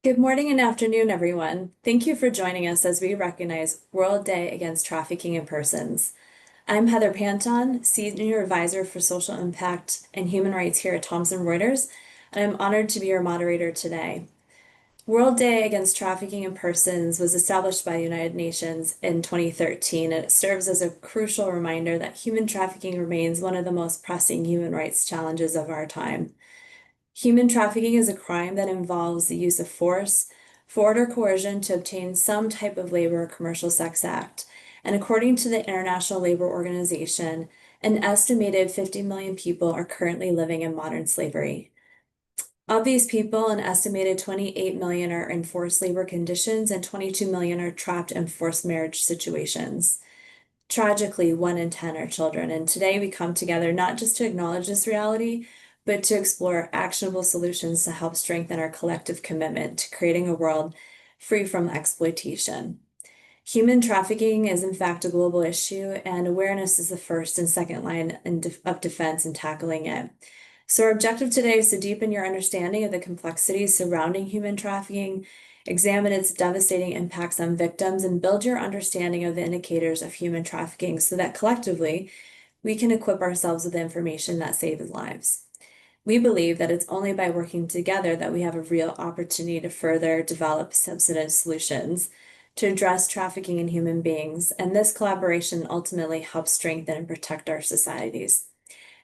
Good morning and afternoon, everyone. Thank you for joining us as we recognize World Day Against Trafficking in Persons. I'm Heather Panton, Senior Advisor for Social Impact and Human Rights here at Thomson Reuters, and I'm honored to be your moderator today. World Day Against Trafficking in Persons was established by the United Nations in 2013, and it serves as a crucial reminder that human trafficking remains one of the most pressing human rights challenges of our time. Human trafficking is a crime that involves the use of force, fraud, or coercion to obtain some type of labor or commercial sex act. And according to the International Labor Organization, an estimated 50 million people are currently living in modern slavery. Of these people, an estimated 28 million are in forced labor conditions and 22 million are trapped in forced marriage situations. Tragically, 1 in 10 are children, and today we come together not just to acknowledge this reality, but to explore actionable solutions to help strengthen our collective commitment to creating a world free from exploitation. Human trafficking is, in fact, a global issue, and awareness is the first and second line of defense in tackling it. So, our objective today is to deepen your understanding of the complexities surrounding human trafficking, examine its devastating impacts on victims, and build your understanding of the indicators of human trafficking so that collectively we can equip ourselves with the information that saves lives. We believe that it's only by working together that we have a real opportunity to further develop substantive solutions to address trafficking in human beings, and this collaboration ultimately helps strengthen and protect our societies.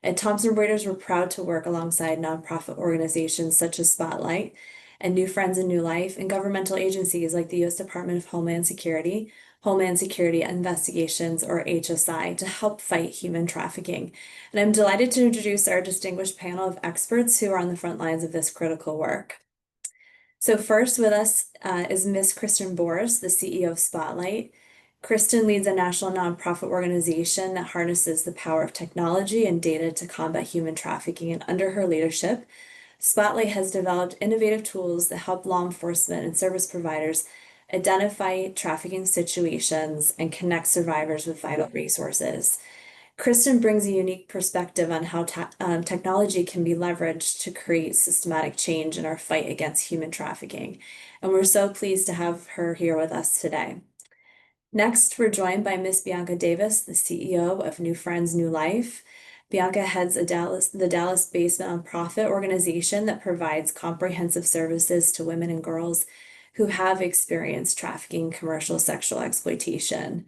At Thomson Reuters, we're proud to work alongside nonprofit organizations such as Spotlight and New Friends and New Life, and governmental agencies like the U.S. Department of Homeland Security Investigations, or HSI, to help fight human trafficking. And I'm delighted to introduce our distinguished panel of experts who are on the front lines of this critical work. So first with us is Ms. Kristen Boris, the CEO of Spotlight. Kristen leads a national nonprofit organization that harnesses the power of technology and data to combat human trafficking. And under her leadership, Spotlight has developed innovative tools that help law enforcement and service providers identify trafficking situations and connect survivors with vital resources. Kristen brings a unique perspective on how technology can be leveraged to create systematic change in our fight against human trafficking. And we're so pleased to have her here with us today. Next, we're joined by Ms. Bianca Davis, the CEO of New Friends, New Life. Bianca heads the Dallas-based nonprofit organization that provides comprehensive services to women and girls who have experienced trafficking, commercial sexual exploitation.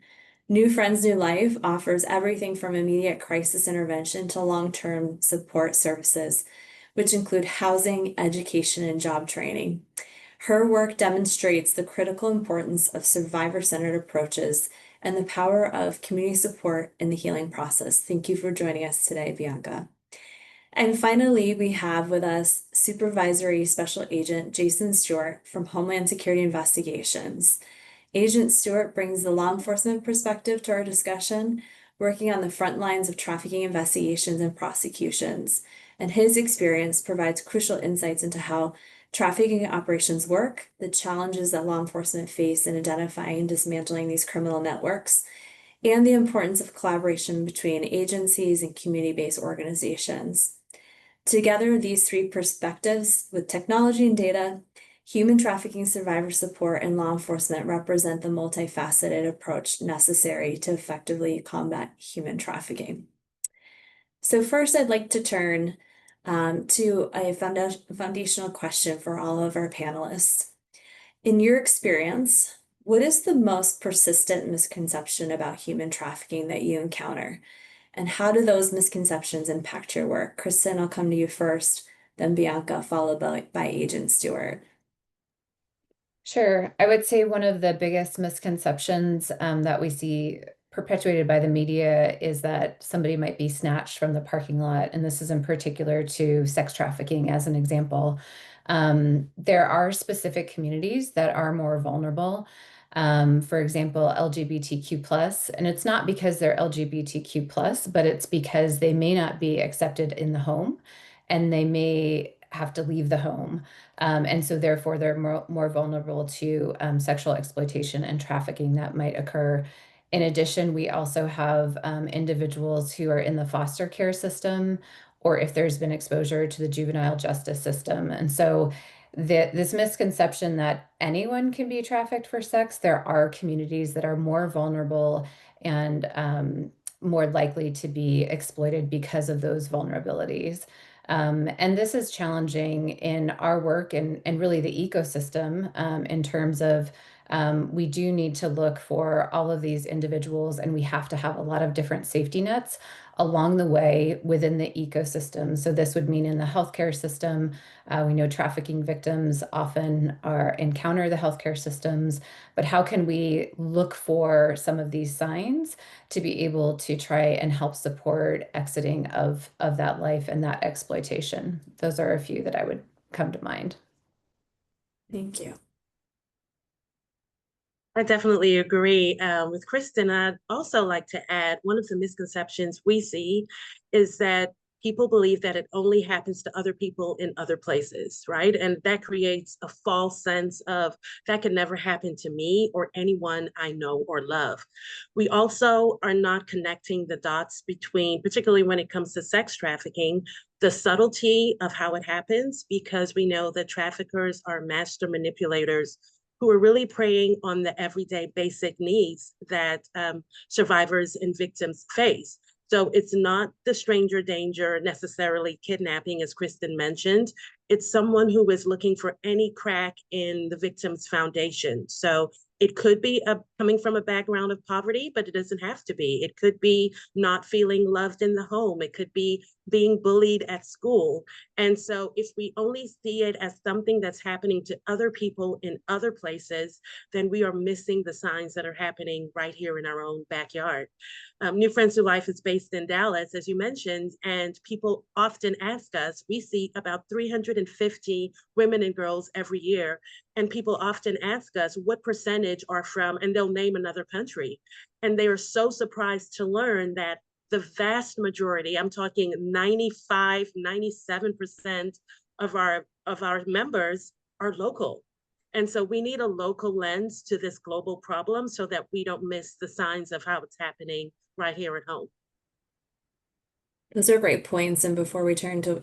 New Friends, New Life offers everything from immediate crisis intervention to long-term support services, which include housing, education, and job training. Her work demonstrates the critical importance of survivor-centered approaches and the power of community support in the healing process. Thank you for joining us today, Bianca. And finally, we have with us Supervisory Special Agent Jason Stewart from Homeland Security Investigations. Agent Stewart brings the law enforcement perspective to our discussion, working on the front lines of trafficking investigations and prosecutions. And his experience provides crucial insights into how trafficking operations work, the challenges that law enforcement face in identifying and dismantling these criminal networks, and the importance of collaboration between agencies and community-based organizations. Together, these three perspectives with technology and data, human trafficking survivor support, and law enforcement represent the multifaceted approach necessary to effectively combat human trafficking. So first, I'd like to turn to a foundational question for all of our panelists. In your experience, what is the most persistent misconception about human trafficking that you encounter? And how do those misconceptions impact your work? Kristen, I'll come to you first, then Bianca, followed by Agent Stewart. Sure. I would say one of the biggest misconceptions that we see perpetuated by the media is that somebody might be snatched from the parking lot. And this is in particular to sex trafficking as an example. There are specific communities that are more vulnerable. For example, LGBTQ plus, and it's not because they're LGBTQ plus, but it's because they may not be accepted in the home and they may have to leave the home. And so therefore they're more vulnerable to sexual exploitation and trafficking that might occur. In addition, we also have individuals who are in the foster care system, or if there's been exposure to the juvenile justice system. And so this misconception that anyone can be trafficked for sex. There are communities that are more vulnerable and more likely to be exploited because of those vulnerabilities. And this is challenging in our work and really the ecosystem in terms of we do need to look for all of these individuals, and we have to have a lot of different safety nets along the way within the ecosystem. So this would mean in the healthcare system, we know trafficking victims often are encounter the healthcare systems, but how can we look for some of these signs to be able to try and help support exiting of that life and that exploitation? Those are a few that I would come to mind. Thank you. I definitely agree with Kristen. I'd also like to add one of the misconceptions we see is that people believe that it only happens to other people in other places, right? And that creates a false sense of that could never happen to me or anyone I know or love. We also are not connecting the dots between, particularly when it comes to sex trafficking, the subtlety of how it happens, because we know that traffickers are master manipulators who are really preying on the everyday basic needs that survivors and victims face. So it's not the stranger danger necessarily kidnapping, as Kristen mentioned. It's someone who is looking for any crack in the victim's foundation. So it could be coming from a background of poverty, but it doesn't have to be. It could be not feeling loved in the home. It could be being bullied at school. And so if we only see it as something that's happening to other people in other places, then we are missing the signs that are happening right here in our own backyard. New Friends to Life is based in Dallas, as you mentioned, and people often ask us, we see about 350 women and girls every year, and people often ask us what percentage are from, and they'll name another country. And they are so surprised to learn that the vast majority, I'm talking 95, 97% of our members are local. And so we need a local lens to this global problem so that we don't miss the signs of how it's happening right here at home. Those are great points. And before we turn to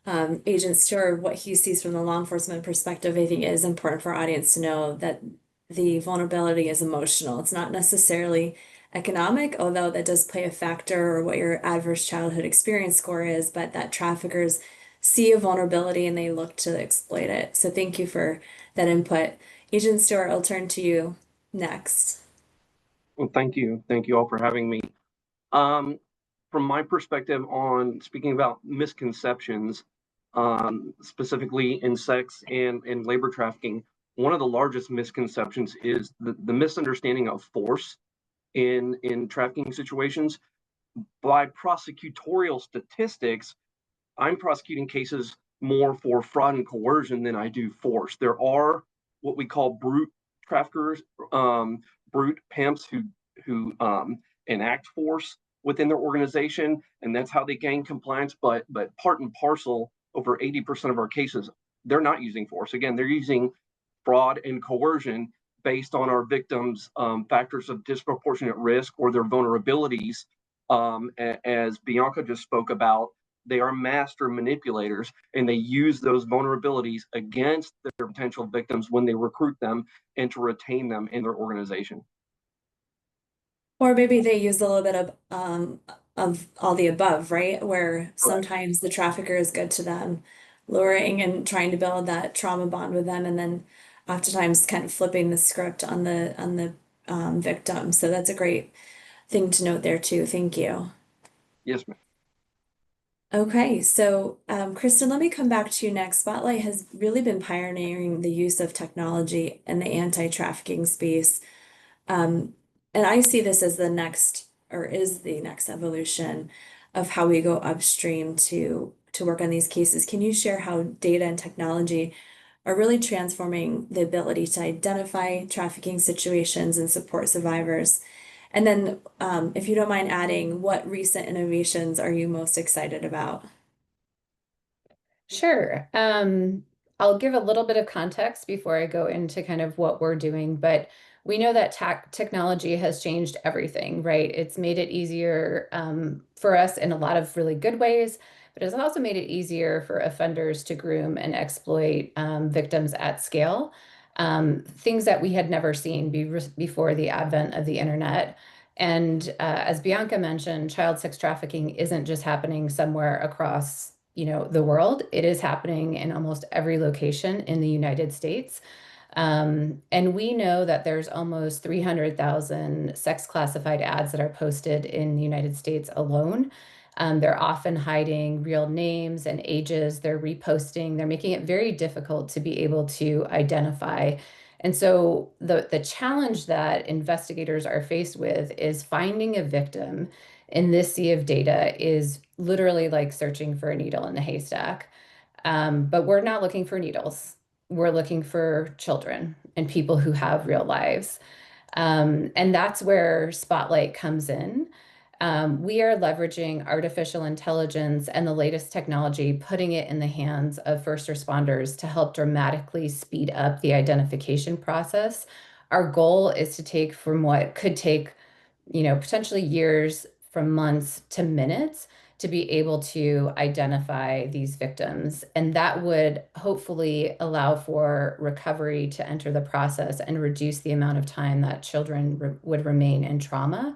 Agent Stewart, what he sees from the law enforcement perspective, I think it is important for our audience to know that the vulnerability is emotional. It's not necessarily economic, although that does play a factor or what your adverse childhood experience score is, but that traffickers see a vulnerability and they look to exploit it. So thank you for that input. Agent Stewart, I'll turn to you next. Well, thank you. Thank you all for having me. Um, from my perspective on speaking about misconceptions, specifically in sex and labor trafficking, one of the largest misconceptions is the misunderstanding of force in trafficking situations. By prosecutorial statistics, I'm prosecuting cases more for fraud and coercion than I do force. There are what we call brute traffickers, brute pimps who enact force within their organization, and that's how they gain compliance. But part and parcel, over 80% of our cases, they're not using force. Again, they're using fraud and coercion based on our victims' factors of disproportionate risk or their vulnerabilities. As Bianca just spoke about, they are master manipulators, and they use those vulnerabilities against their potential victims when they recruit them and to retain them in their organization. Or maybe they use a little bit of all the above, right? Where Correct. sometimes the trafficker is good to them, luring and trying to build that trauma bond with them, and then oftentimes kind of flipping the script on the victim. So that's a great thing to note there too. Thank you. Yes, ma'am. Okay, so Kristen, let me come back to you next. Spotlight has really been pioneering the use of technology in the anti-trafficking space. Um, and I see this as the next, or is the next evolution of how we go upstream to work on these cases. Can you share how data and technology are really transforming the ability to identify trafficking situations and support survivors? And then, if you don't mind adding, what recent innovations are you most excited about? Sure. I'll give a little bit of context before I go into kind of what we're doing, but we know that technology has changed everything, right? It's made it easier for us in a lot of really good ways, but it's also made it easier for offenders to groom and exploit victims at scale, things that we had never seen before the advent of the internet. And as Bianca mentioned, child sex trafficking isn't just happening somewhere across, the world. It is happening in almost every location in the United States. And we know that there's almost 300,000 sex classified ads that are posted in the United States alone. They're often hiding real names and ages. They're reposting. They're making it very difficult to be able to identify. And so the challenge that investigators are faced with is finding a victim in this sea of data is literally like searching for a needle in a haystack. But we're not looking for needles. We're looking for children and people who have real lives. And that's where Spotlight comes in. We are leveraging artificial intelligence and the latest technology, putting it in the hands of first responders to help dramatically speed up the identification process. Our goal is to take from what could take, potentially years, from months to minutes, to be able to identify these victims. And that would hopefully allow for recovery to enter the process and reduce the amount of time that children would remain in trauma.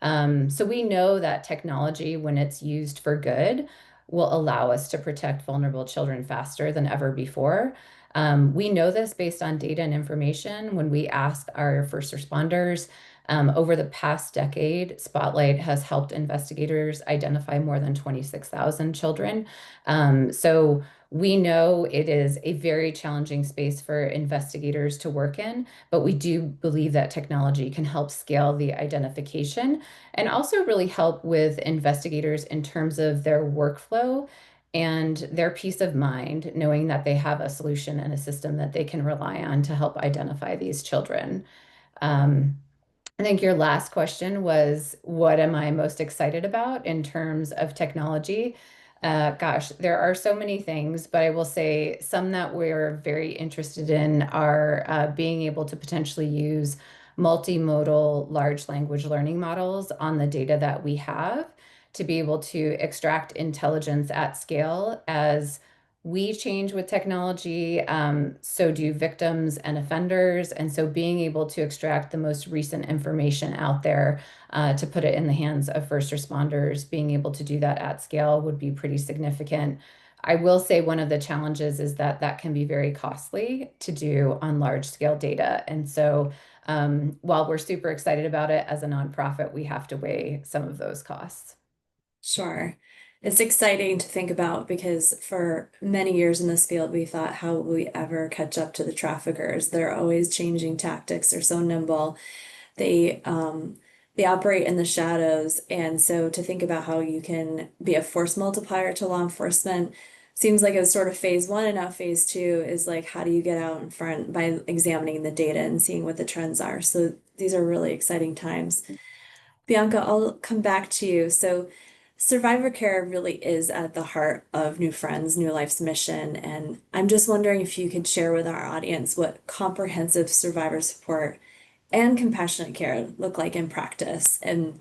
So we know that technology, when it's used for good, will allow us to protect vulnerable children faster than ever before. We know this based on data and information. When we ask our first responders, over the past decade, Spotlight has helped investigators identify more than 26,000 children. So we know it is a very challenging space for investigators to work in, but we do believe that technology can help scale the identification and also really help with investigators in terms of their workflow and their peace of mind, knowing that they have a solution and a system that they can rely on to help identify these children. I think your last question was, what am I most excited about in terms of technology? Gosh, there are so many things, but I will say some that we're very interested in are being able to potentially use multimodal large language learning models on the data that we have to be able to extract intelligence at scale. As we change with technology, so do victims and offenders. And so being able to extract the most recent information out there to put it in the hands of first responders, being able to do that at scale would be pretty significant. I will say one of the challenges is that that can be very costly to do on large scale data. And so while we're super excited about it as a nonprofit, we have to weigh some of those costs. Sure. It's exciting to think about because for many years in this field, we thought, how will we ever catch up to the traffickers? They're always changing tactics. They're so nimble. They operate in the shadows. And so to think about how you can be a force multiplier to law enforcement seems like it was sort of phase one, and now phase two is like, how do you get out in front by examining the data and seeing what the trends are? So these are really exciting times. Bianca, I'll come back to you. So survivor care really is at the heart of New Friends, New Life's mission. And I'm just wondering if you could share with our audience what comprehensive survivor support and compassionate care look like in practice, and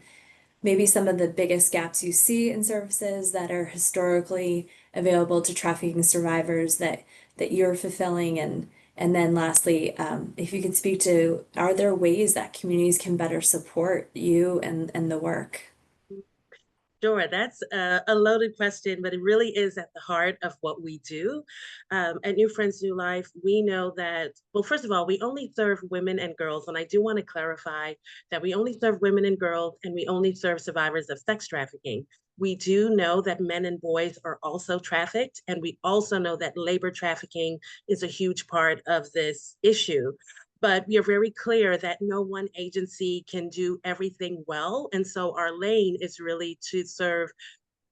maybe some of the biggest gaps you see in services that are historically available to trafficking survivors that you're fulfilling. And then lastly, if you could speak to, are there ways that communities can better support you and the work? Sure, that's a loaded question, but it really is at the heart of what we do. At New Friends, New Life, we know that, well, first of all, we only serve women and girls. And I do want to clarify that we only serve women and girls, and we only serve survivors of sex trafficking. We do know that men and boys are also trafficked, and we also know that labor trafficking is a huge part of this issue. But we are very clear that no one agency can do everything well. And so our lane is really to serve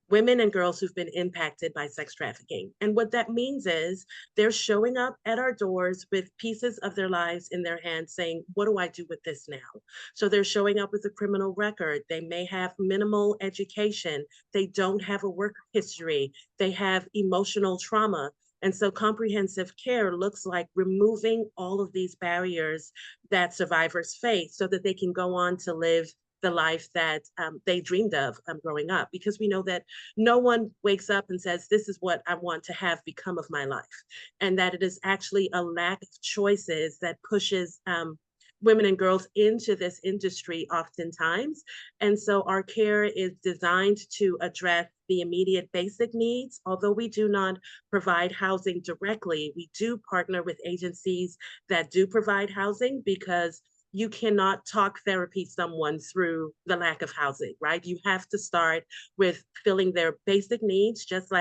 women and girls who've been impacted by sex trafficking. And what that means is they're showing up at our doors with pieces of their lives in their hands saying, what do I do with this now? So they're showing up with a criminal record. They may have minimal education. They don't have a work history. They have emotional trauma. And so comprehensive care looks like removing all of these barriers that survivors face so that they can go on to live the life that they dreamed of growing up, because we know that no one wakes up and says, this is what I want to have become of my life, and that it is actually a lack of choices that pushes women and girls into this industry oftentimes. And so our care is designed to address the immediate basic needs. Although we do not provide housing directly, we do partner with agencies that do provide housing, because you cannot talk therapy someone through the lack of housing, right? You have to start with filling their basic needs, just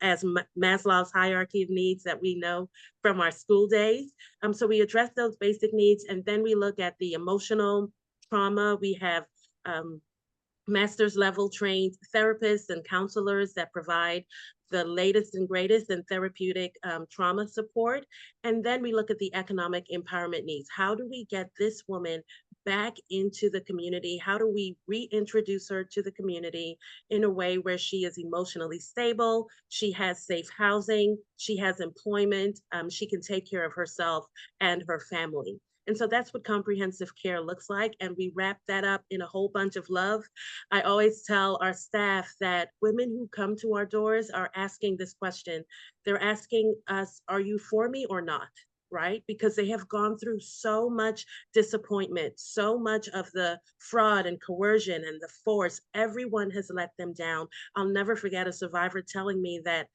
as Maslow's hierarchy of needs that we know from our school days. So we address those basic needs, and then we look at the emotional trauma. We have master's level trained therapists and counselors that provide the latest and greatest in therapeutic trauma support. And then we look at the economic empowerment needs. How do we get this woman back into the community? How do we reintroduce her to the community in a way where she is emotionally stable, she has safe housing, she has employment, she can take care of herself and her family? And so that's what comprehensive care looks like. And we wrap that up in a whole bunch of love. I always tell our staff that women who come to our doors are asking this question. They're asking us, are you for me or not? Right? Because they have gone through so much disappointment, so much of the fraud and coercion and the force. Everyone has let them down. I'll never forget a survivor telling me that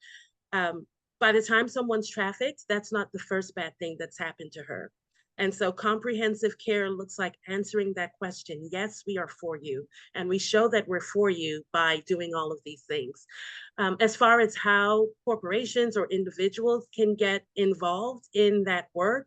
by the time someone's trafficked, that's not the first bad thing that's happened to her. And so comprehensive care looks like answering that question. Yes, we are for you. And we show that we're for you by doing all of these things. As far as how corporations or individuals can get involved in that work,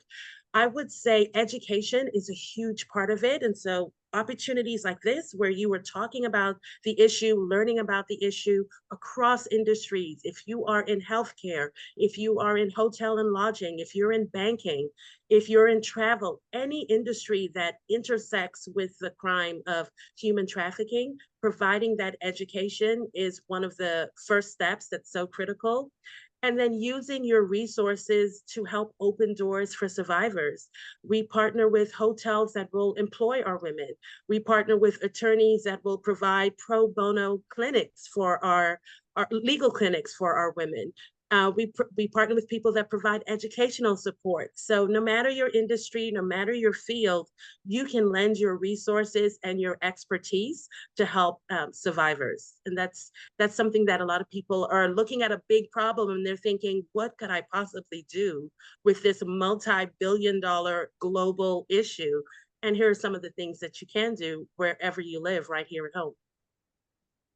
I would say education is a huge part of it. And so opportunities like this, where you are talking about the issue, learning about the issue across industries. If you are in healthcare, if you are in hotel and lodging, if you're in banking, if you're in travel, any industry that intersects with the crime of human trafficking, providing that education is one of the first steps that's so critical. And then using your resources to help open doors for survivors. We partner with hotels that will employ our women. We partner with attorneys that will provide pro bono clinics for our legal clinics for our women. We partner with people that provide educational support. So no matter your industry, no matter your field, you can lend your resources and your expertise to help survivors. And that's something that a lot of people are looking at a big problem and they're thinking, what could I possibly do with this multi-billion-dollar global issue? And here are some of the things that you can do wherever you live, right here at home.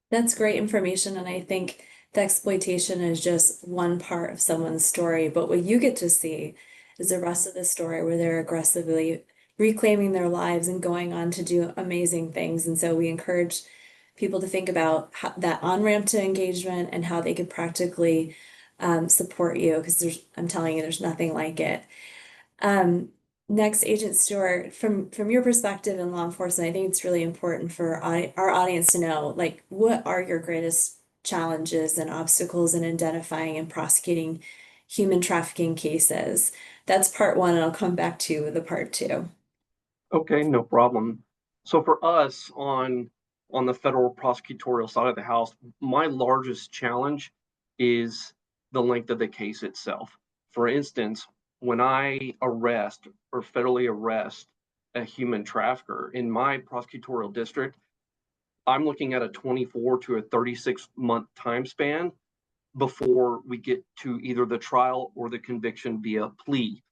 That's great information, and I think the exploitation is just one part of someone's story, but what you get to see is the rest of the story where they're aggressively reclaiming their lives and going on to do amazing things. And so we encourage people to think about that on-ramp to engagement and how they could practically support you, because I'm telling you, there's nothing like it. Next, Agent Stewart, from your perspective in law enforcement, I think it's really important for our audience to know, like, what are your greatest challenges and obstacles in identifying and prosecuting human trafficking cases? That's part one, and I'll come back to the part two. Okay, no problem. So for us on the federal prosecutorial side of the house, my largest challenge is the length of the case itself. For instance, when I arrest or federally arrest a human trafficker in my prosecutorial district, I'm looking at a 24 to a 36-month time span before we get to either the trial or the conviction via plea.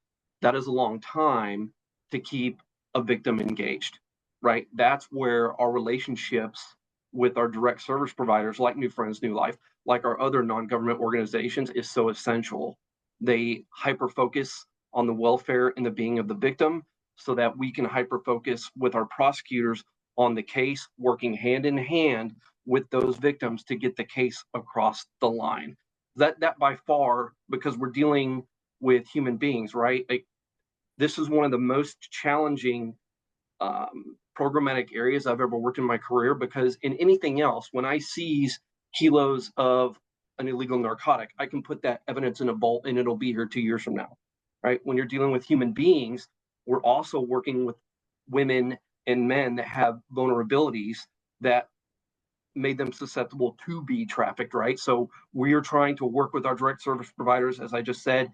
That is a long time to keep a victim engaged, right? That's where our relationships with our direct service providers like New Friends, New Life, like our other non-government organizations is so essential. They hyper-focus on the welfare and the being of the victim so that we can hyper-focus with our prosecutors on the case, working hand in hand with those victims to get the case across the line. That by far, because we're dealing with human beings, right? This is one of the most challenging programmatic areas I've ever worked in my career, because in anything else, when I seize kilos of an illegal narcotic, I can put that evidence in a vault and it'll be here 2 years from now, right? When you're dealing with human beings, we're also working with women and men that have vulnerabilities that made them susceptible to be trafficked, right? So we are trying to work with our direct service providers, as I just said,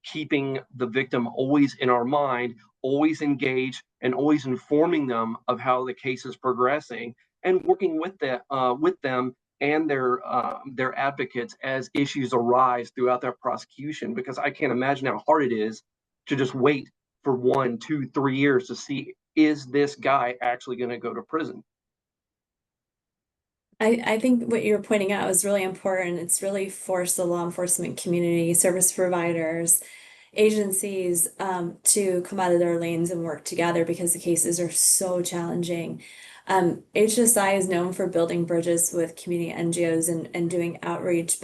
keeping the victim always in our mind, always engaged, and always informing them of how the case is progressing, and working with them and their advocates as issues arise throughout that prosecution. Because I can't imagine how hard it is to just wait for 1, 2, 3 years to see, is this guy actually going to go to prison? I think what you're pointing out is really important. It's really forced the law enforcement community, service providers, agencies to come out of their lanes and work together because the cases are so challenging. HSI is known for building bridges with community NGOs and doing outreach,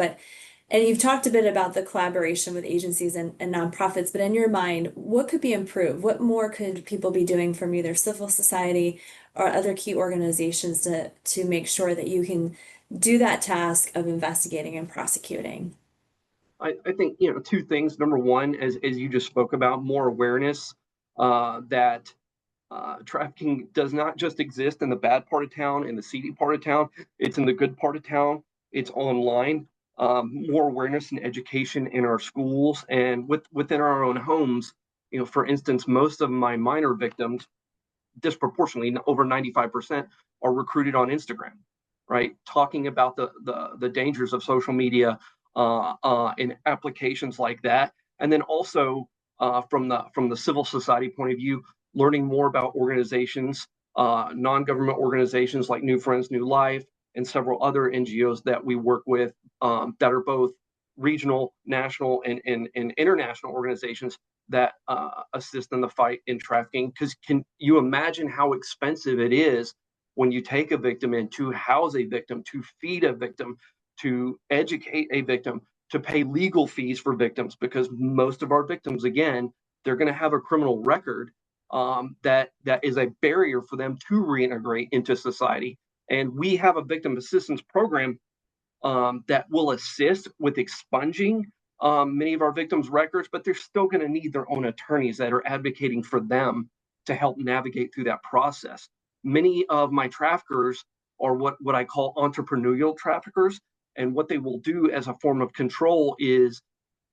and you've talked a bit about the collaboration with agencies and nonprofits, but in your mind, what could be improved? What more could people be doing from either civil society or other key organizations to make sure that you can do that task of investigating and prosecuting? I think, two things. Number one, as you just spoke about, more awareness that trafficking does not just exist in the bad part of town, in the seedy part of town. It's in the good part of town. It's online. More awareness and education in our schools and within our own homes. For instance, most of my minor victims, disproportionately over 95%, are recruited on Instagram, right? Talking about the dangers of social media in applications like that, and then also from the civil society point of view, learning more about organizations, non-government organizations like New Friends, New Life, and several other NGOs that we work with that are both regional, national, and international organizations that assist in the fight in trafficking. Because can you imagine how expensive it is when you take a victim in, to house a victim, to feed a victim, to educate a victim, to pay legal fees for victims? Because most of our victims, again, they're going to have a criminal record that is a barrier for them to reintegrate into society. And we have a victim assistance program that will assist with expunging many of our victims' records, but they're still going to need their own attorneys that are advocating for them to help navigate through that process. Many of my traffickers are what I call entrepreneurial traffickers. And what they will do as a form of control is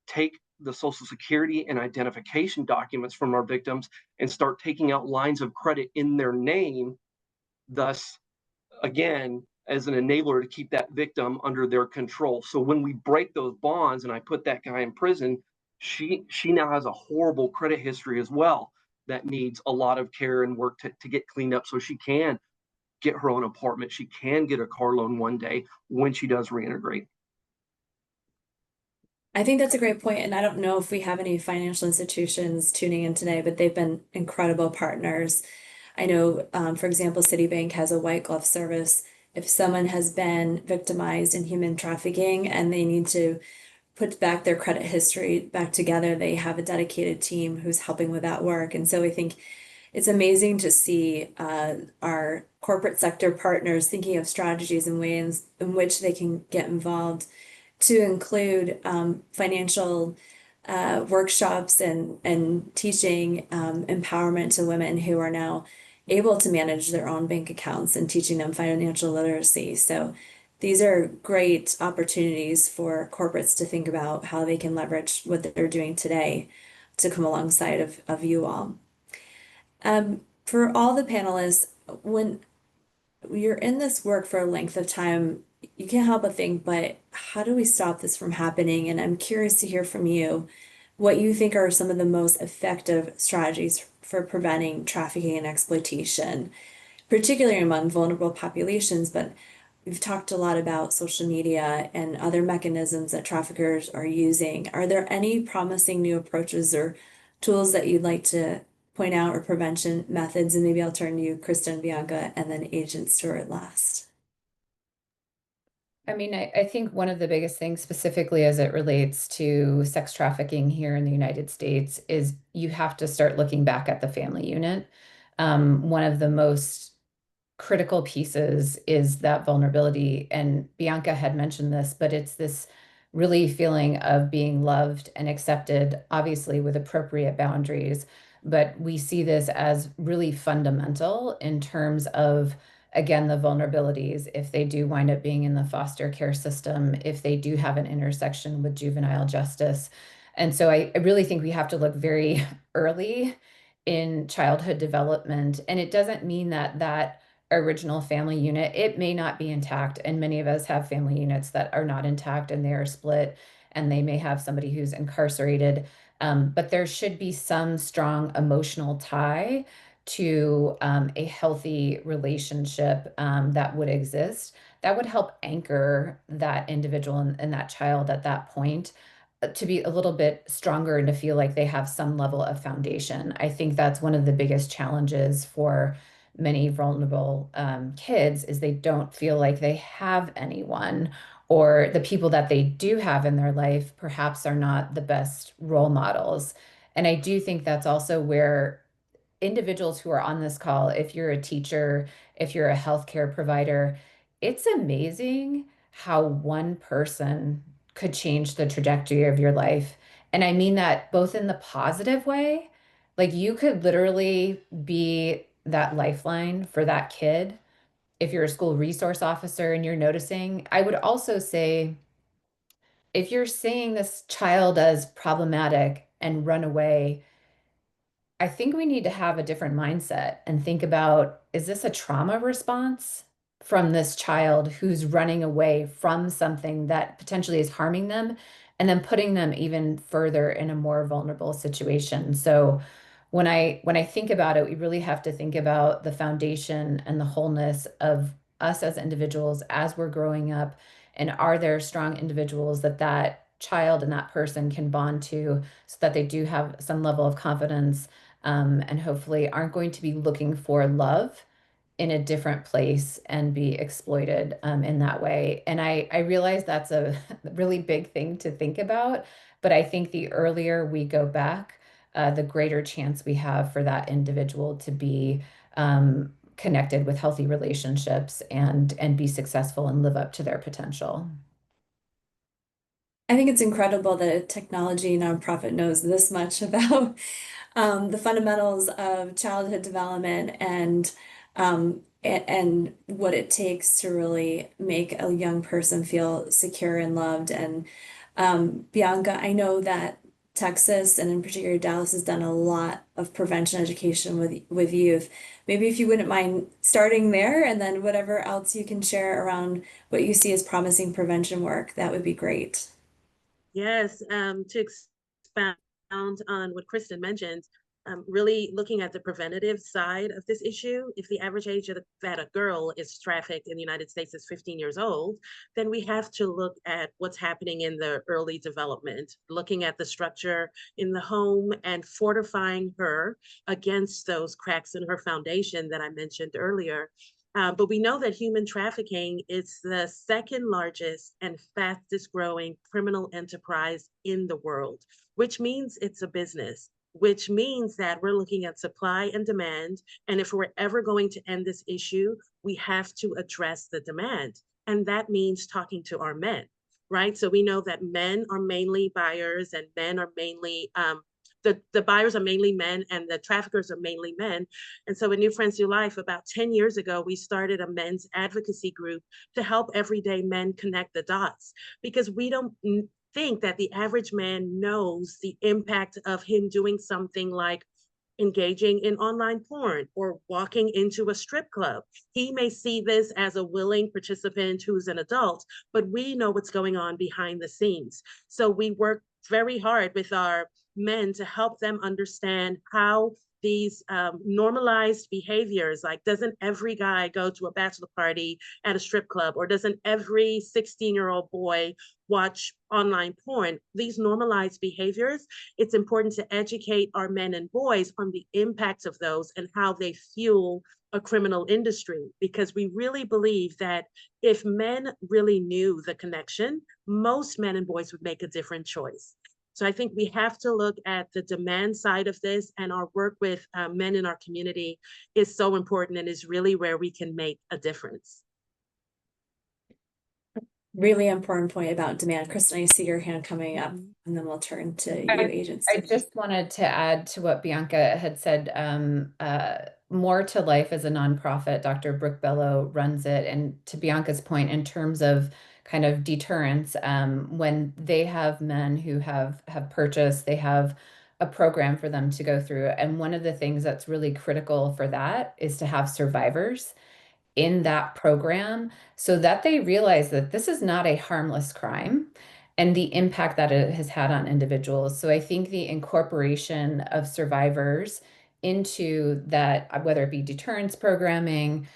take the social security and identification documents from our victims and start taking out lines of credit in their name, thus, again, as an enabler to keep that victim under their control. So when we break those bonds and I put that guy in prison, she now has a horrible credit history as well that needs a lot of care and work to get cleaned up, so she can get her own apartment. She can get a car loan one day when she does reintegrate. I think that's a great point, and I don't know if we have any financial institutions tuning in today, but they've been incredible partners. I know, for example, Citibank has a white glove service. If someone has been victimized in human trafficking and they need to put back their credit history back together, they have a dedicated team who's helping with that work. And so I think it's amazing to see our corporate sector partners thinking of strategies and ways in which they can get involved to include financial workshops and teaching empowerment to women who are now able to manage their own bank accounts and teaching them financial literacy. So these are great opportunities for corporates to think about how they can leverage what they're doing today to come alongside of you all. For all the panelists, when you're in this work for a length of time, you can't help but think, but how do we stop this from happening? And I'm curious to hear from you what you think are some of the most effective strategies for preventing trafficking and exploitation, particularly among vulnerable populations. But we've talked a lot about social media and other mechanisms that traffickers are using. Are there any promising new approaches or tools that you'd like to point out, or prevention methods? And maybe I'll turn to you, Kristen, Bianca, and then Agent Stewart last. I mean, I think one of the biggest things, specifically as it relates to sex trafficking here in the United States, is you have to start looking back at the family unit. One of the most critical pieces is that vulnerability. And Bianca had mentioned this, but it's this really feeling of being loved and accepted, obviously with appropriate boundaries, but we see this as really fundamental in terms of, again, the vulnerabilities if they do wind up being in the foster care system, if they do have an intersection with juvenile justice. And so I really think we have to look very early in childhood development. And it doesn't mean that that original family unit, it may not be intact. And many of us have family units that are not intact and they are split, and they may have somebody who's incarcerated. But there should be some strong emotional tie to a healthy relationship that would exist that would help anchor that individual and that child at that point to be a little bit stronger and to feel like they have some level of foundation. I think that's one of the biggest challenges for many vulnerable kids is they don't feel like they have anyone, or the people that they do have in their life perhaps are not the best role models. And I do think that's also where individuals who are on this call, if you're a teacher, if you're a healthcare provider, it's amazing how one person could change the trajectory of your life. And I mean that both in the positive way, like you could literally be that lifeline for that kid if you're a school resource officer and you're noticing. I would also say, if you're seeing this child as problematic and run away, I think we need to have a different mindset and think about, is this a trauma response from this child who's running away from something that potentially is harming them and then putting them even further in a more vulnerable situation? So when I think about it, we really have to think about the foundation and the wholeness of us as individuals as we're growing up. And are there strong individuals that that child and that person can bond to so that they do have some level of confidence, and hopefully aren't going to be looking for love in a different place and be exploited in that way. And I realize that's a really big thing to think about, but I think the earlier we go back, the greater chance we have for that individual to be connected with healthy relationships and be successful and live up to their potential. I think it's incredible that a technology nonprofit knows this much about the fundamentals of childhood development and what it takes to really make a young person feel secure and loved. And Bianca, I know that Texas and in particular Dallas has done a lot of prevention education with youth. Maybe if you wouldn't mind starting there, and then whatever else you can share around what you see as promising prevention work, that would be great. Yes, to expound on what Kristen mentioned, really looking at the preventative side of this issue. If the average age that a girl is trafficked in the United States is 15 years old, then we have to look at what's happening in the early development, looking at the structure in the home and fortifying her against those cracks in her foundation that I mentioned earlier. But we know that human trafficking is the second largest and fastest growing criminal enterprise in the world, which means it's a business, which means that we're looking at supply and demand. And if we're ever going to end this issue, we have to address the demand. And that means talking to our men, right? So we know that men are mainly buyers and men are mainly the buyers are mainly men and the traffickers are mainly men. And so in New Friends New Life, about 10 years ago, we started a men's advocacy group to help everyday men connect the dots, because we don't think that the average man knows the impact of him doing something like engaging in online porn or walking into a strip club. He may see this as a willing participant who's an adult, but we know what's going on behind the scenes. So we work very hard with our men to help them understand how these normalized behaviors, like doesn't every guy go to a bachelor party at a strip club, or doesn't every 16-year-old boy watch online porn? These normalized behaviors, it's important to educate our men and boys on the impacts of those and how they fuel a criminal industry, because we really believe that if men really knew the connection, most men and boys would make a different choice. So I think we have to look at the demand side of this, and our work with men in our community is so important and is really where we can make a difference. really important point about demand. Kristen, I see your hand coming up, and then we'll turn to you, agents. I just wanted to add to what Bianca had said. More to Life is a nonprofit. Dr. Brooke Bello runs it. And to Bianca's point, in terms of kind of deterrence, when they have men who have purchased, they have a program for them to go through. And one of the things that's really critical for that is to have survivors in that program so that they realize that this is not a harmless crime and the impact that it has had on individuals. So I think the incorporation of survivors into that, whether it be deterrence programming,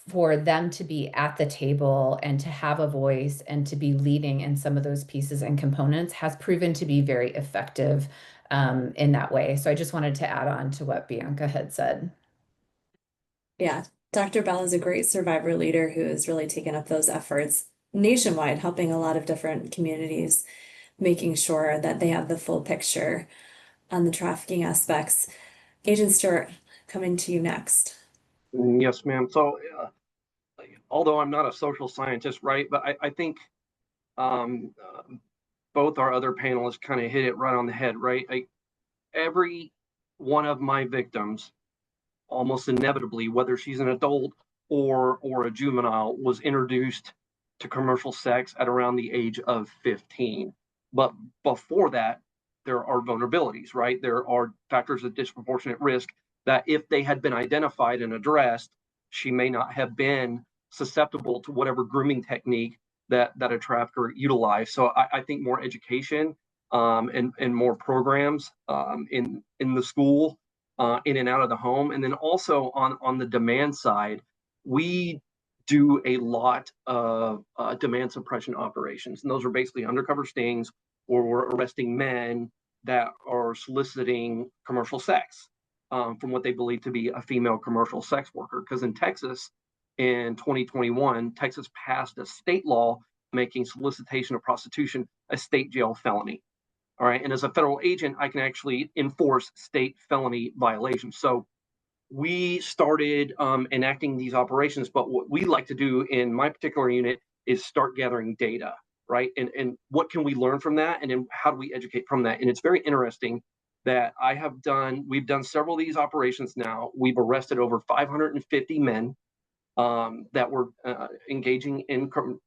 for them to be at the table and to have a voice and to be leading in some of those pieces and components has proven to be very effective in that way. So I just wanted to add on to what Bianca had said. Yeah, Dr. Bell is a great survivor leader who has really taken up those efforts nationwide, helping a lot of different communities, making sure that they have the full picture on the trafficking aspects. Agent Stewart, coming to you next. Yes, ma'am. So, although I'm not a social scientist, right, but I think um, both our other panelists kind of hit it right on the head, right? Every one of my victims, almost inevitably, whether she's an adult or a juvenile, was introduced to commercial sex at around the age of 15. But before that, there are vulnerabilities, right? There are factors of disproportionate risk that if they had been identified and addressed, she may not have been susceptible to whatever grooming technique that a trafficker utilized. So I think more education and more programs in the school, in and out of the home, and then also on the demand side, we do a lot of demand suppression operations, and those are basically undercover stings where we're arresting men that are soliciting commercial sex from what they believe to be a female commercial sex worker. Because in Texas, in 2021, Texas passed a state law making solicitation of prostitution a state jail felony. All right. And as a federal agent, I can actually enforce state felony violations. So we started enacting these operations. But what we like to do in my particular unit is start gathering data, right? And what can we learn from that? And then how do we educate from that? And it's very interesting that we've done several of these operations now. We've arrested over 550 men that were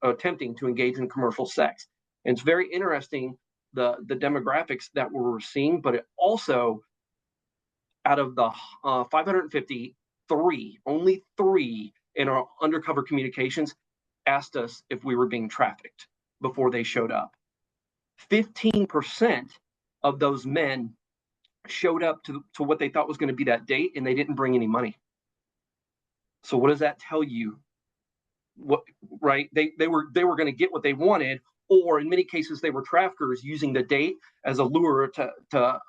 attempting to engage in commercial sex. And it's very interesting the demographics that we're seeing, but it also, out of the 550, only three in our undercover communications asked us if we were being trafficked before they showed up. 15% of those men showed up to what they thought was going to be that date, and they didn't bring any money. So what does that tell you? What, right? They were going to get what they wanted, or in many cases they were traffickers using the date as a lure to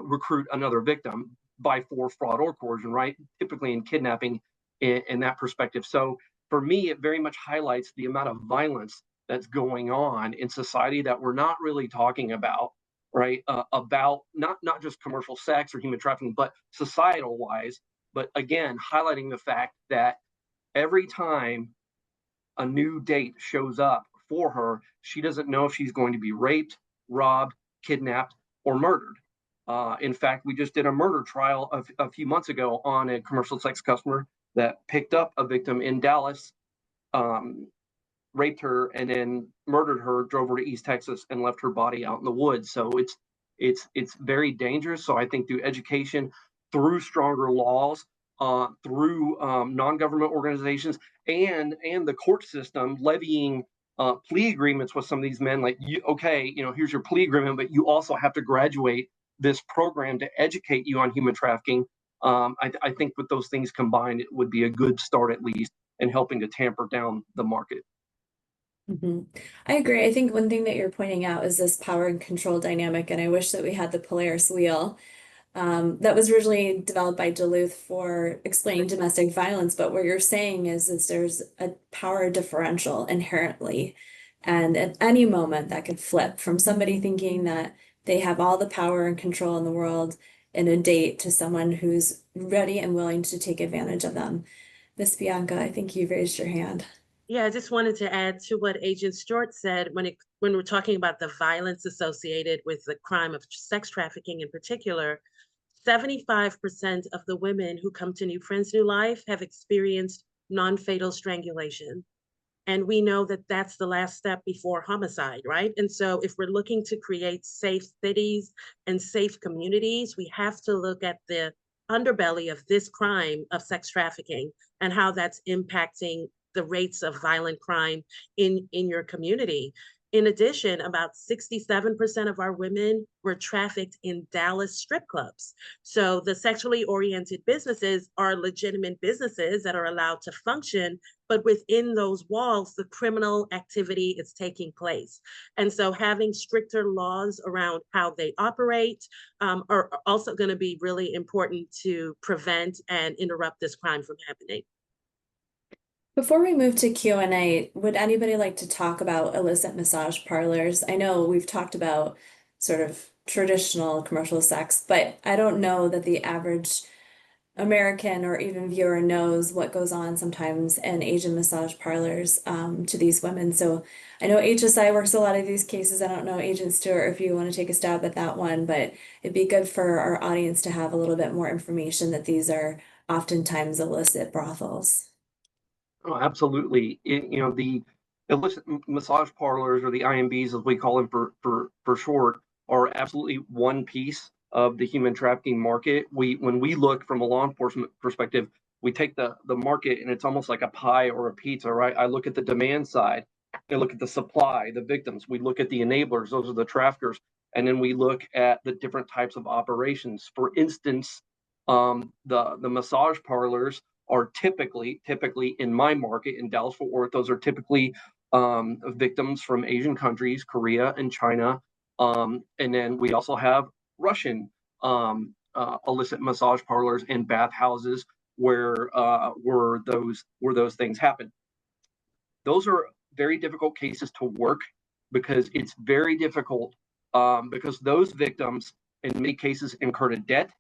recruit another victim by force, fraud, or coercion, right? Typically in kidnapping in that perspective. So for me, it very much highlights the amount of violence that's going on in society that we're not really talking about, right? About not just commercial sex or human trafficking, but societal wise. But again, highlighting the fact that every time a new date shows up for her, she doesn't know if she's going to be raped, robbed, kidnapped, or murdered. In fact, we just did a murder trial a few months ago on a commercial sex customer that picked up a victim in Dallas, raped her, and then murdered her, drove her to East Texas, and left her body out in the woods. So it's very dangerous. So I think through education, through stronger laws, through non-government organizations, and the court system levying plea agreements with some of these men, like, here's your plea agreement, but you also have to graduate this program to educate you on human trafficking. I think with those things combined, it would be a good start, at least, in helping to tamper down the market. Mm-hmm. I agree. I think one thing that you're pointing out is this power and control dynamic, and I wish that we had the Polaris wheel that was originally developed by Duluth for explaining domestic violence. But what you're saying is there's a power differential inherently, and at any moment that could flip from somebody thinking that they have all the power and control in the world in a date to someone who's ready and willing to take advantage of them. Miss Bianca, I think you've raised your hand. Yeah, I just wanted to add to what Agent Stewart said when we're talking about the violence associated with the crime of sex trafficking in particular. 75% of the women who come to New Friends New Life have experienced non-fatal strangulation. And we know that that's the last step before homicide, right? And so if we're looking to create safe cities and safe communities, we have to look at the underbelly of this crime of sex trafficking and how that's impacting the rates of violent crime in your community. In addition, about 67% of our women were trafficked in Dallas strip clubs. So the sexually oriented businesses are legitimate businesses that are allowed to function, but within those walls, the criminal activity is taking place. And so having stricter laws around how they operate are also going to be really important to prevent and interrupt this crime from happening. Before we move to Q&A, would anybody like to talk about illicit massage parlors? I know we've talked about sort of traditional commercial sex, but I don't know that the average American or even viewer knows what goes on sometimes in Asian massage parlors to these women. So I know HSI works a lot of these cases. I don't know, Agent Stewart, if you want to take a stab at that one, but it'd be good for our audience to have a little bit more information that these are oftentimes illicit brothels. Oh, absolutely. The illicit massage parlors, or the IMBs, as we call them for short, are absolutely one piece of the human trafficking market. When we look from a law enforcement perspective, we take the market and it's almost like a pie or a pizza, right? I look at the demand side, I look at the supply, the victims, we look at the enablers, those are the traffickers, and then we look at the different types of operations. For instance, the massage parlors are typically in my market in Dallas Fort Worth, those are typically victims from Asian countries, Korea and China, and then we also have Russian illicit massage parlors and bathhouses where those things happen. Those are very difficult cases to work because it's very difficult, because those victims in many cases incurred a debt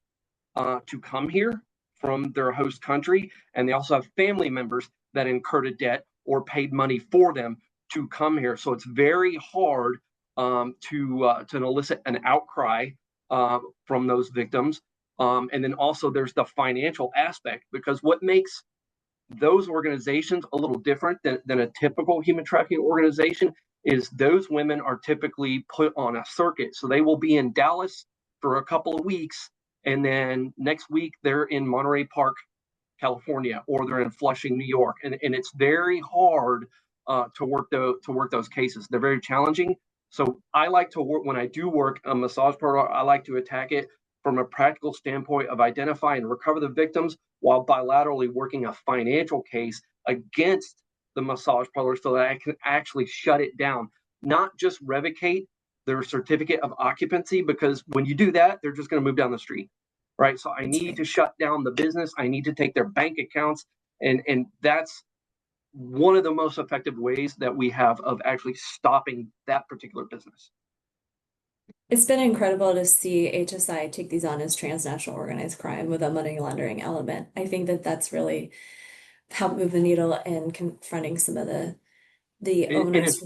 to come here from their host country, and they also have family members that incurred a debt or paid money for them to come here. So it's very hard to elicit an outcry from those victims. And then also there's the financial aspect, because what makes those organizations a little different than a typical human trafficking organization is those women are typically put on a circuit. So they will be in Dallas for a couple of weeks, and then next week they're in Monterey Park, California, or they're in Flushing, New York, and it's very hard to work those cases. They're very challenging. So I like to work, when I do work a massage parlor, I like to attack it from a practical standpoint of identify and recover the victims, while bilaterally working a financial case against the massage parlor so that I can actually shut it down, not just revocate their certificate of occupancy, because when you do that, they're just going to move down the street, right? So I need to shut down the business. I need to take their bank accounts, and that's one of the most effective ways that we have of actually stopping that particular business. It's been incredible to see HSI take these on as transnational organized crime with a money laundering element. I think that that's really helped move the needle in confronting some of the owners.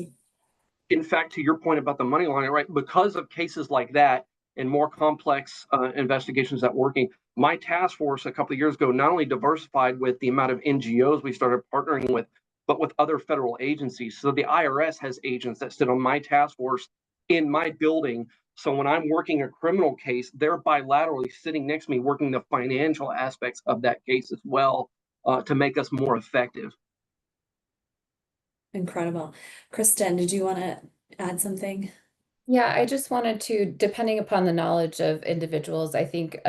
In fact, to your point about the money laundering, right? Because of cases like that and more complex investigations that working, my task force a couple of years ago not only diversified with the amount of NGOs we started partnering with, but with other federal agencies. So the IRS has agents that sit on my task force in my building. So when I'm working a criminal case, they're bilaterally sitting next to me working the financial aspects of that case as well, to make us more effective. Incredible. Kristen, did you want to add something? Yeah, I just wanted to, depending upon the knowledge of individuals, I think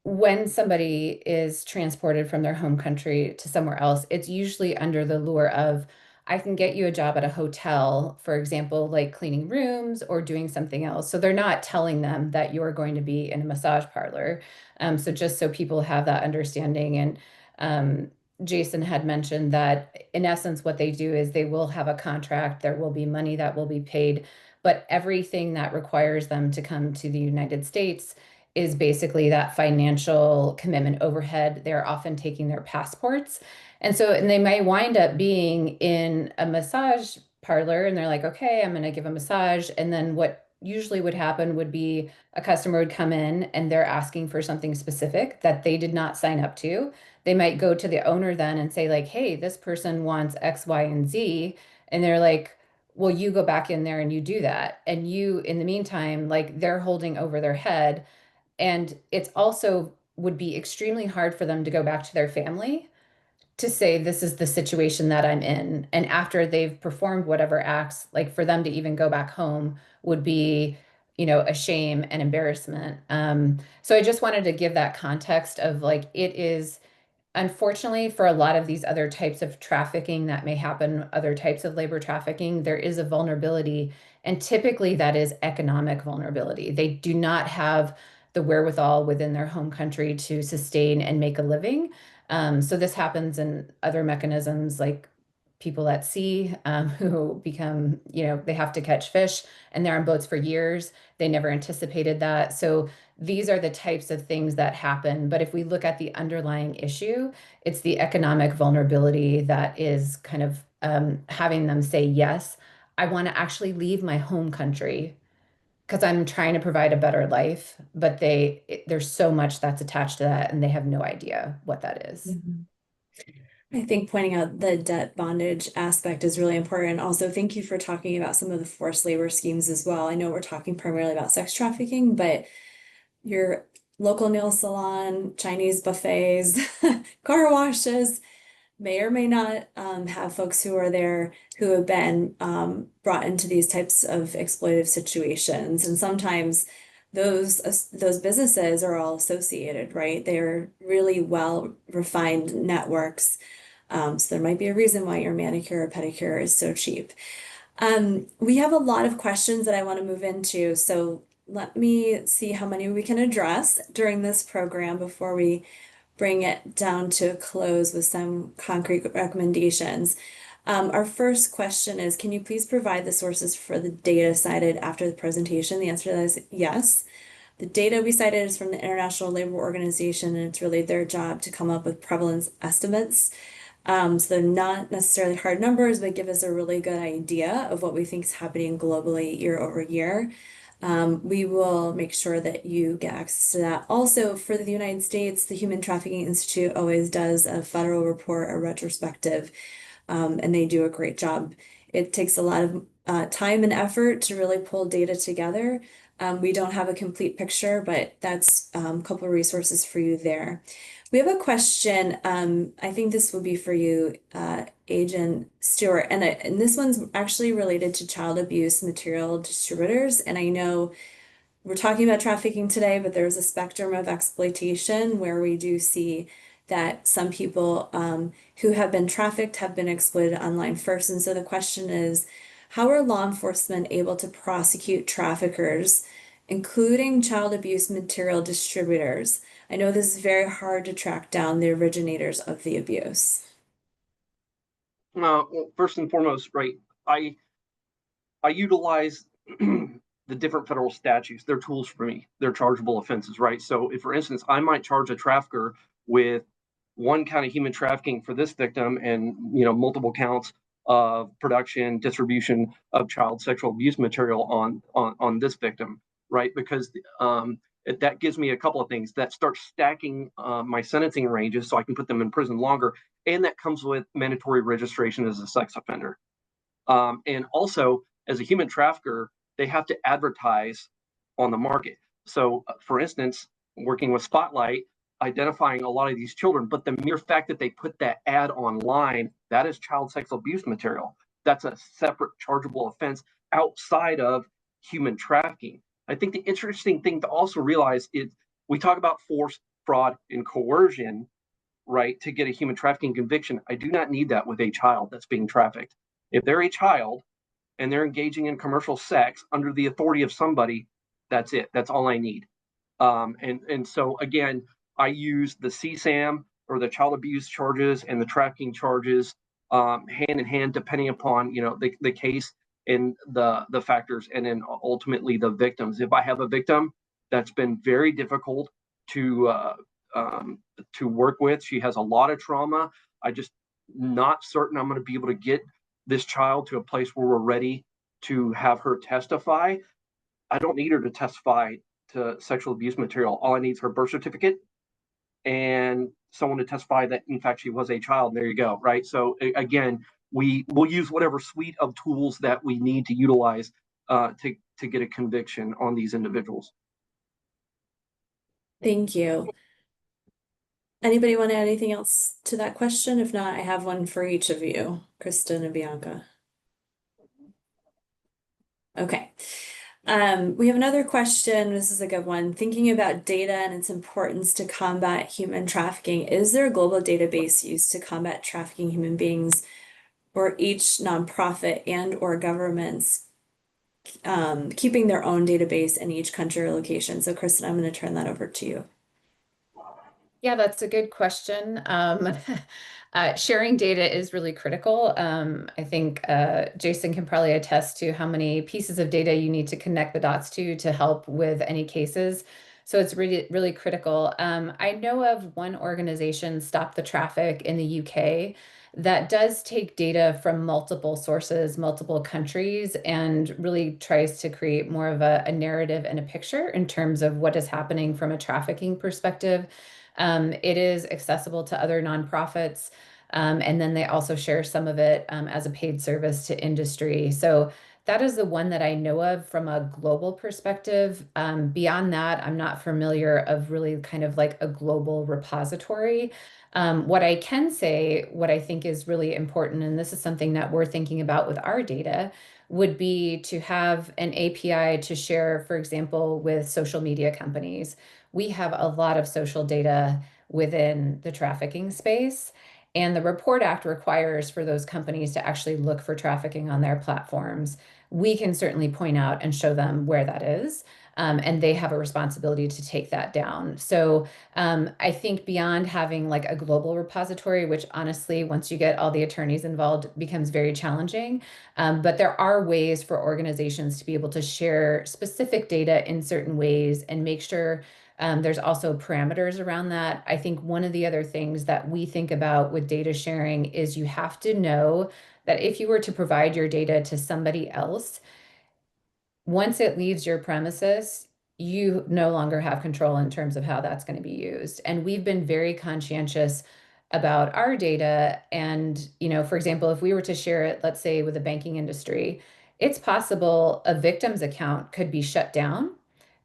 when somebody is transported from their home country to somewhere else, it's usually under the lure of, I can get you a job at a hotel, for example, like cleaning rooms or doing something else. So they're not telling them that you're going to be in a massage parlor. So just so people have that understanding. And Jason had mentioned that in essence, what they do is they will have a contract, there will be money that will be paid, but everything that requires them to come to the United States is basically that financial commitment overhead. They're often taking their passports. And they might wind up being in a massage parlor and they're like, okay, I'm going to give a massage. And then what usually would happen would be a customer would come in and they're asking for something specific that they did not sign up to. They might go to the owner then and say like, hey, this person wants X, Y, and Z. And they're like, well, you go back in there and you do that. And you, in the meantime, like they're holding over their head. And it's also would be extremely hard for them to go back to their family to say, this is the situation that I'm in. And after they've performed whatever acts, like for them to even go back home would be, a shame and embarrassment. So I just wanted to give that context of like, it is unfortunately, for a lot of these other types of trafficking that may happen, other types of labor trafficking, there is a vulnerability. And typically that is economic vulnerability. They do not have the wherewithal within their home country to sustain and make a living. So this happens in other mechanisms like people at sea who become, they have to catch fish and they're on boats for years. They never anticipated that. So these are the types of things that happen. But if we look at the underlying issue, it's the economic vulnerability that is kind of having them say, yes, I want to actually leave my home country because I'm trying to provide a better life. But there's so much that's attached to that, and they have no idea what that is. I think pointing out the debt bondage aspect is really important. Also, thank you for talking about some of the forced labor schemes as well. I know we're talking primarily about sex trafficking, but your local nail salon, Chinese buffets, car washes may or may not have folks who are there who have been brought into these types of exploitive situations. And sometimes those businesses are all associated, right? They're really well refined networks. So there might be a reason why your manicure or pedicure is so cheap. We have a lot of questions that I want to move into, so let me see how many we can address during this program before we bring it down to a close with some concrete recommendations. Our first question is, can you please provide the sources for the data cited after the presentation? The answer to that is yes. The data we cited is from the International Labor Organization, and it's really their job to come up with prevalence estimates. So they're not necessarily hard numbers, but give us a really good idea of what we think is happening globally year over year. We will make sure that you get access to that. Also, for the United States, the Human Trafficking Institute always does a federal report, a retrospective, and they do a great job. It takes a lot of time and effort to really pull data together. We don't have a complete picture, but that's a couple of resources for you there. We have a question. I think this will be for you, Agent Stewart, and this one's actually related to child abuse material distributors. And I know we're talking about trafficking today, but there's a spectrum of exploitation where we do see that some people who have been trafficked have been exploited online first. And so the question is, how are law enforcement able to prosecute traffickers, including child abuse material distributors? I know this is very hard to track down the originators of the abuse. Well, first and foremost, right, I utilize the different federal statutes. They're tools for me. They're chargeable offenses, right? So if, for instance, I might charge a trafficker with one count of human trafficking for this victim and multiple counts of production, distribution of child sexual abuse material on this victim, right? Because that gives me a couple of things. That starts stacking my sentencing ranges so I can put them in prison longer, and that comes with mandatory registration as a sex offender. And also, as a human trafficker, they have to advertise on the market. So, for instance, working with Spotlight, identifying a lot of these children, but the mere fact that they put that ad online, that is child sexual abuse material. That's a separate chargeable offense outside of human trafficking. I think the interesting thing to also realize is we talk about force, fraud, and coercion, right, to get a human trafficking conviction. I do not need that with a child that's being trafficked. If they're a child and they're engaging in commercial sex under the authority of somebody, that's it. That's all I need. And so again, I use the CSAM or the child abuse charges and the trafficking charges hand in hand, depending upon the case and the factors, and then ultimately the victims. If I have a victim that's been very difficult to work with. She has a lot of trauma. I just not certain I'm going to be able to get this child to a place where we're ready to have her testify. I don't need her to testify to sexual abuse material. All I need is her birth certificate and someone to testify that in fact she was a child. There you go, right? So again, we will use whatever suite of tools that we need to utilize to get a conviction on these individuals. Thank you. Anybody want to add anything else to that question? If not, I have one for each of you, Kristen and Bianca. Okay. We have another question. This is a good one. Thinking about data and its importance to combat human trafficking, is there a global database used to combat trafficking human beings, or each nonprofit and or governments keeping their own database in each country or location? So Kristen, I'm going to turn that over to you. Yeah, that's a good question. Sharing data is really critical. I think Jason can probably attest to how many pieces of data you need to connect the dots to help with any cases. So it's really, really critical. I know of one organization, Stop the Traffic, in the UK, that does take data from multiple sources, multiple countries, and really tries to create more of a narrative and a picture in terms of what is happening from a trafficking perspective. It is accessible to other nonprofits, and then they also share some of it as a paid service to industry. So that is the one that I know of from a global perspective. Beyond that, I'm not familiar of really kind of like a global repository. What I can say, what I think is really important, and this is something that we're thinking about with our data, would be to have an API to share, for example, with social media companies. We have a lot of social data within the trafficking space, and the Report Act requires for those companies to actually look for trafficking on their platforms. We can certainly point out and show them where that is, and they have a responsibility to take that down. So I think beyond having like a global repository, which honestly, once you get all the attorneys involved, becomes very challenging. But there are ways for organizations to be able to share specific data in certain ways and make sure there's also parameters around that. I think one of the other things that we think about with data sharing is you have to know that if you were to provide your data to somebody else, once it leaves your premises, you no longer have control in terms of how that's going to be used. And we've been very conscientious about our data. And, for example, if we were to share it, let's say with the banking industry, it's possible a victim's account could be shut down.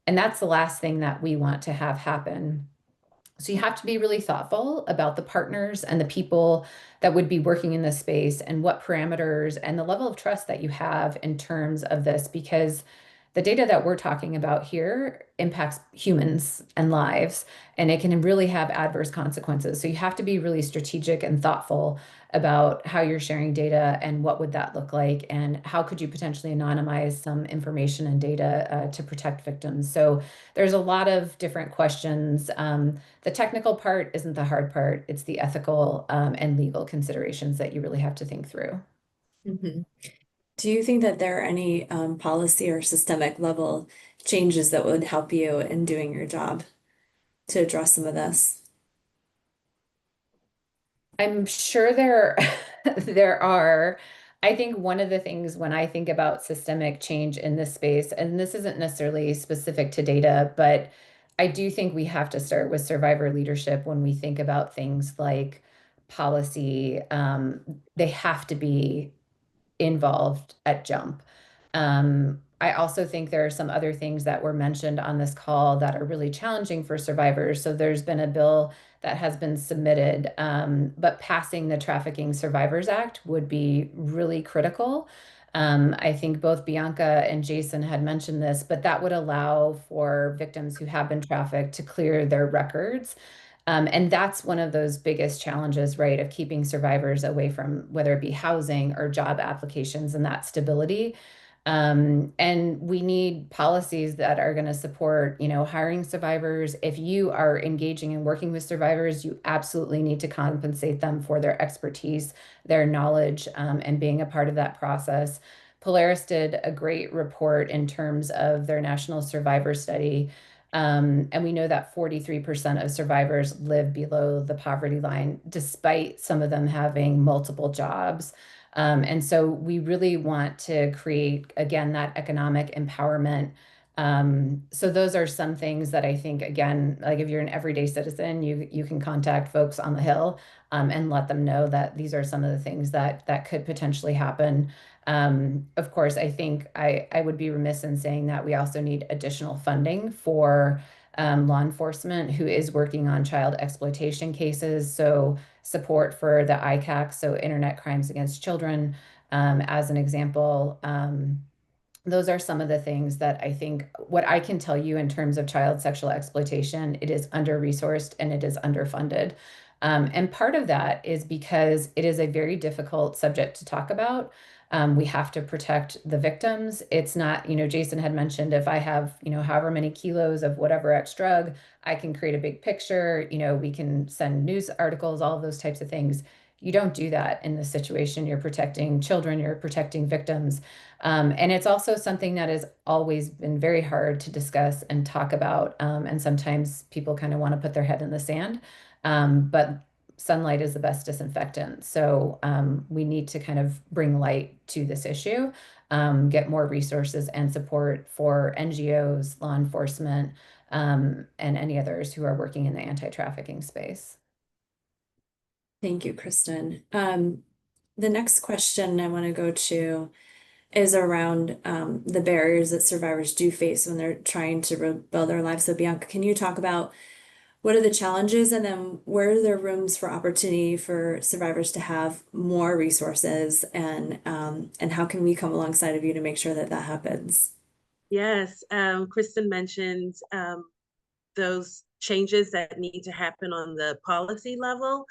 And that's the last thing that we want to have happen. So you have to be really thoughtful about the partners and the people that would be working in this space and what parameters and the level of trust that you have in terms of this, because the data that we're talking about here impacts humans and lives, and it can really have adverse consequences. So you have to be really strategic and thoughtful about how you're sharing data and what would that look like, and how could you potentially anonymize some information and data to protect victims. So there's a lot of different questions. The technical part isn't the hard part. It's the ethical and legal considerations that you really have to think through. Mm-hmm. Do you think that there are any policy or systemic level changes that would help you in doing your job to address some of this? I'm sure there are. I think one of the things when I think about systemic change in this space, and this isn't necessarily specific to data, but I do think we have to start with survivor leadership when we think about things like policy. They have to be involved at jump. I also think there are some other things that were mentioned on this call that are really challenging for survivors. So there's been a bill that has been submitted, but passing the Trafficking Survivors Act would be really critical. I think both Bianca and Jason had mentioned this, but that would allow for victims who have been trafficked to clear their records. And that's one of those biggest challenges, right, of keeping survivors away from whether it be housing or job applications and that stability. And we need policies that are going to support, hiring survivors. If you are engaging and working with survivors, you absolutely need to compensate them for their expertise, their knowledge, and being a part of that process. Polaris did a great report in terms of their national survivor study. And we know that 43% of survivors live below the poverty line, despite some of them having multiple jobs. And so we really want to create, again, that economic empowerment. So those are some things that I think, again, like if you're an everyday citizen, you can contact folks on the Hill, and let them know that these are some of the things that could potentially happen. Of course, I think I would be remiss in saying that we also need additional funding for law enforcement who is working on child exploitation cases. So support for the ICAC, so Internet Crimes Against Children, as an example. Those are some of the things that I think what I can tell you in terms of child sexual exploitation, it is under-resourced and it is underfunded. And part of that is because it is a very difficult subject to talk about. We have to protect the victims. It's not, Jason had mentioned if I have, however many kilos of whatever X drug, I can create a big picture, we can send news articles, all of those types of things. You don't do that in this situation. You're protecting children, you're protecting victims. And it's also something that has always been very hard to discuss and talk about. And sometimes people kind of want to put their head in the sand. But sunlight is the best disinfectant. So we need to kind of bring light to this issue, get more resources and support for NGOs, law enforcement, and any others who are working in the anti-trafficking space. Thank you, Kristen. The next question I want to go to is around the barriers that survivors do face when they're trying to rebuild their lives. So Bianca, can you talk about what are the challenges and then where are there rooms for opportunity for survivors to have more resources and how can we come alongside of you to make sure that that happens? Yes, Kristen mentioned those changes that need to happen on the policy level.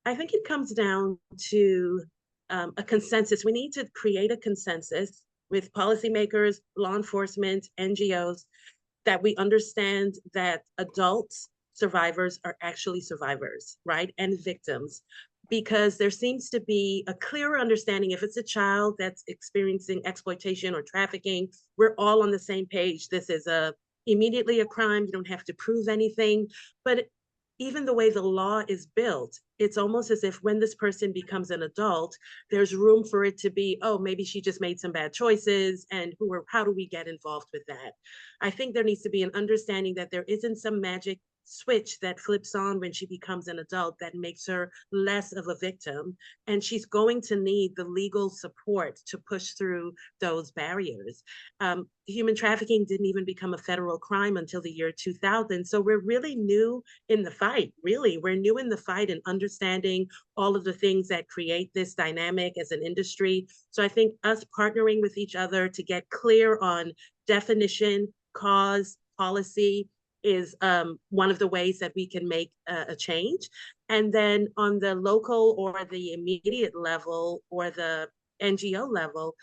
I think it comes down to a consensus. We need to create a consensus with policymakers, law enforcement, NGOs, that we understand that adult survivors are actually survivors, right? And victims, because there seems to be a clearer understanding. If it's a child that's experiencing exploitation or trafficking, we're all on the same page. This is immediately a crime. You don't have to prove anything. But even the way the law is built, it's almost as if when this person becomes an adult, there's room for it to be, oh, maybe she just made some bad choices, and how do we get involved with that? I think there needs to be an understanding that there isn't some magic switch that flips on when she becomes an adult that makes her less of a victim, and she's going to need the legal support to push through those barriers. Human trafficking didn't even become a federal crime until the year 2000, so we're really new in the fight. Really, we're new in the fight and understanding all of the things that create this dynamic as an industry. So I think us partnering with each other to get clear on definition, cause, policy is one of the ways that we can make a change. And then on the local or the immediate level or the NGO level,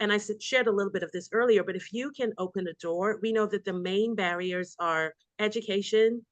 and I shared a little bit of this earlier, but if you can open a door, we know that the main barriers are education,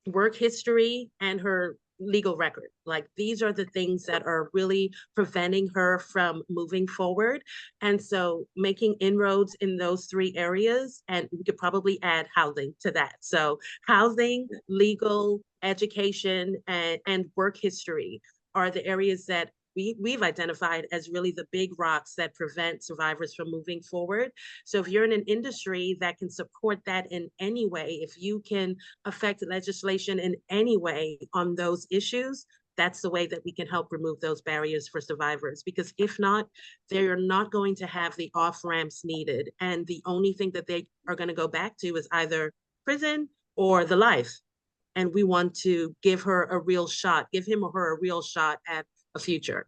work history, and her legal record. Like, these are the things that are really preventing her from moving forward. And so making inroads in those three areas, and we could probably add housing to that. So housing, legal, education, and work history are the areas that we've identified as really the big rocks that prevent survivors from moving forward. So if you're in an industry that can support that in any way, if you can affect legislation in any way on those issues, that's the way that we can help remove those barriers for survivors. Because if not, they're not going to have the off-ramps needed. And the only thing that they are going to go back to is either prison or the life. And we want to give her a real shot, give him or her a real shot at a future.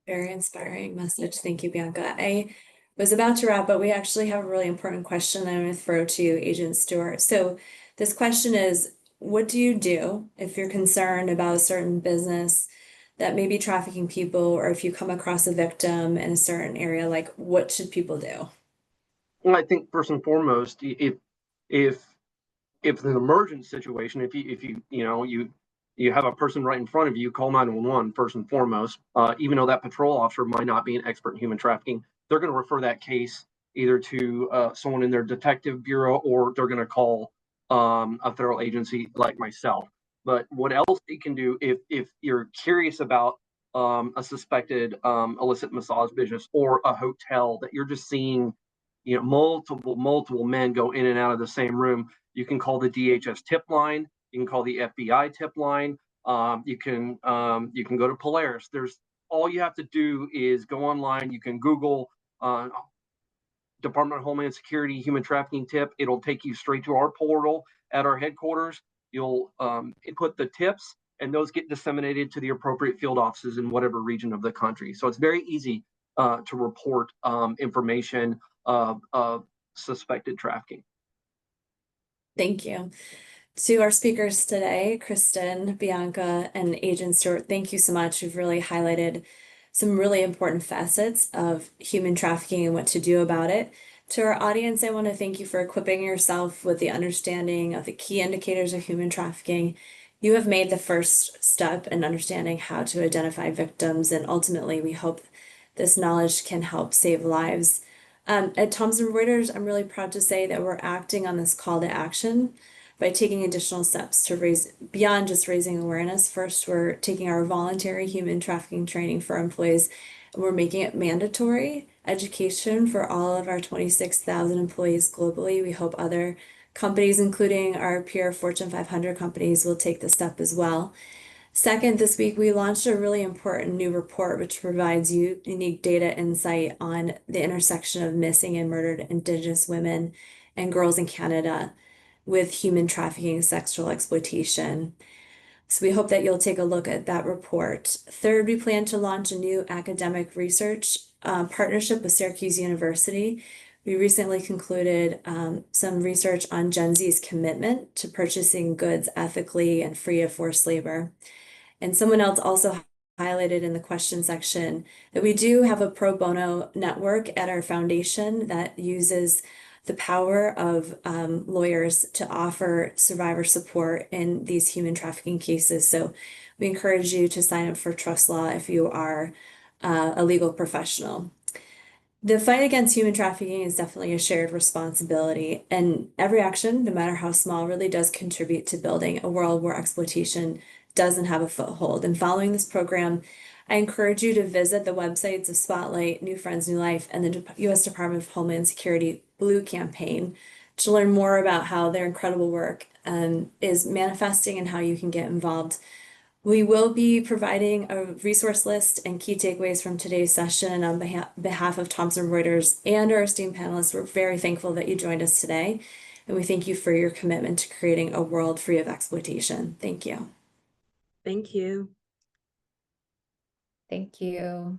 Very inspiring message. Thank you, Bianca. I was about to wrap, but we actually have a really important question that I'm going to throw to you, Agent Stewart. So this question is, what do you do if you're concerned about a certain business that may be trafficking people, or if you come across a victim in a certain area, like what should people do? Well, I think first and foremost, if it's an emergent situation, if you have a person right in front of you, call 911 first and foremost. Even though that patrol officer might not be an expert in human trafficking, they're going to refer that case either to someone in their detective bureau, or they're going to call a federal agency like myself. But what else they can do, if you're curious about a suspected illicit massage business or a hotel that you're just seeing, multiple men go in and out of the same room, you can call the DHS tip line. You can call the FBI tip line. You can go to Polaris. There's all you have to do is go online. You can Google Department of Homeland Security human trafficking tip. It'll take you straight to our portal at our headquarters. You'll input the tips, and those get disseminated to the appropriate field offices in whatever region of the country. So it's very easy to report information of suspected trafficking. Thank you. To our speakers today, Kristen, Bianca, and Agent Stewart, thank you so much. You've really highlighted some really important facets of human trafficking and what to do about it. To our audience, I want to thank you for equipping yourself with the understanding of the key indicators of human trafficking. You have made the first step in understanding how to identify victims, and ultimately, we hope this knowledge can help save lives. At Thomson Reuters, I'm really proud to say that we're acting on this call to action by taking additional steps to raise beyond just raising awareness. First, we're taking our voluntary human trafficking training for employees, and we're making it mandatory education for all of our 26,000 employees globally. We hope other companies, including our peer Fortune 500 companies, will take this step as well. Second, this week we launched a really important new report which provides you unique data insight on the intersection of missing and murdered Indigenous women and girls in Canada with human trafficking and sexual exploitation. So we hope that you'll take a look at that report. Third, we plan to launch a new academic research partnership with Syracuse University. We recently concluded some research on Gen Z's commitment to purchasing goods ethically and free of forced labor. And someone else also highlighted in the question section that we do have a pro bono network at our foundation that uses the power of lawyers to offer survivor support in these human trafficking cases. So we encourage you to sign up for Trust Law if you are a legal professional. The fight against human trafficking is definitely a shared responsibility, and every action, no matter how small, really does contribute to building a world where exploitation doesn't have a foothold. And following this program, I encourage you to visit the websites of Spotlight, New Friends, New Life, and the U.S. Department of Homeland Security Blue campaign to learn more about how their incredible work is manifesting and how you can get involved. We will be providing a resource list and key takeaways from today's session on behalf of Thomson Reuters and our esteemed panelists. We're very thankful that you joined us today, and we thank you for your commitment to creating a world free of exploitation. Thank you. Thank you. Thank you.